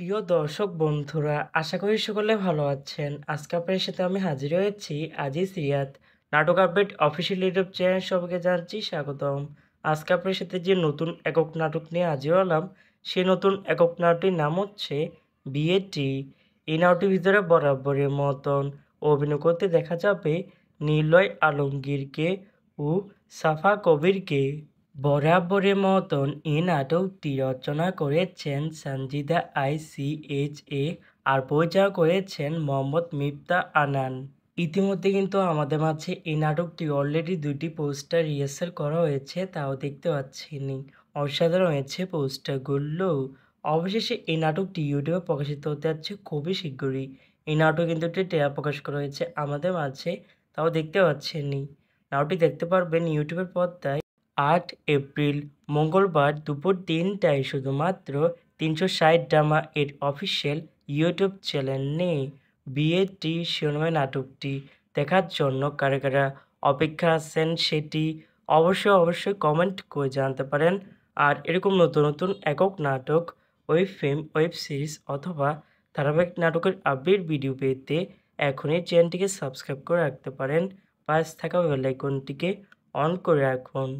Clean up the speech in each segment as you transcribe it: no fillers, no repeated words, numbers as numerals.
প্রিয় দর্শক বন্ধুরা, আশা করি সকলে ভালো আছেন। আজকে আপনাদের সাথে আমি হাজির হয়েছি আজিজ রিয়াদ। নাটক আপডেট অফিসিয়াল ইউটিউব চ্যানেল সবাইকে জানাচ্ছি স্বাগতম। আজকে আপনাদের সাথে যে নতুন একক নাটক নিয়ে হাজির হলাম, সেই নতুন একক নাটকটির নাম হচ্ছে বিয়েটি। এই নাটকটির ভিতরে বরাবরের মতন অভিনয় করতে দেখা যাবে নিলয় আলমগীরকে ও সাফা কবিরকে। বরাবরের মতন এই নাটকটি রচনা করেছেন সানজিদা ICHA আর পরিচালনা করেছেন মোহাম্মদ মিফতা আনান। ইতিমধ্যে কিন্তু আমাদের মাঝে এই নাটকটি অলরেডি 2টি পোস্টার রিহার্সাল করা হয়েছে, তাও দেখতে পাচ্ছেন। অসাধারণ হয়েছে পোস্টারগুলো। অবশেষে এই নাটকটি ইউটিউবে প্রকাশিত হতে যাচ্ছে খুবই শীঘ্রই। এই নাটক কিন্তু একটি ট্রেলার প্রকাশ করা হয়েছে আমাদের মাঝে, তাও দেখতে পাচ্ছেন। নাটকটি দেখতে পারবেন ইউটিউবের পর্দায় 8 এপ্রিল মঙ্গলবার দুপুর 3টায় শুধুমাত্র 360 ড্রামা এর অফিসিয়াল ইউটিউব চ্যানেলে। বিয়েটি শিরোনামে নাটকটি দেখার জন্য কারা কারা অপেক্ষা আছেন সেটি অবশ্যই কমেন্ট করে জানাতে পারেন। আর এরকম নতুন নতুন একক নাটক, ওয়েব ফিল্ম, ওয়েব সিরিজ অথবা ধারাবাহিক নাটকের আপডেট ভিডিও পেতে এখনই চ্যানেলটিকে সাবস্ক্রাইব করে রাখতে পারেন। পাশে থাকা বেল আইকনটিকে অন করে রাখুন।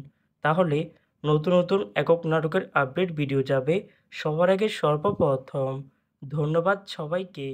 তাহলে নতুন নতুন একক নাটকের আপডেট ভিডিও যাবে সবার আগে সর্বপ্রথম। ধন্যবাদ সবাইকে।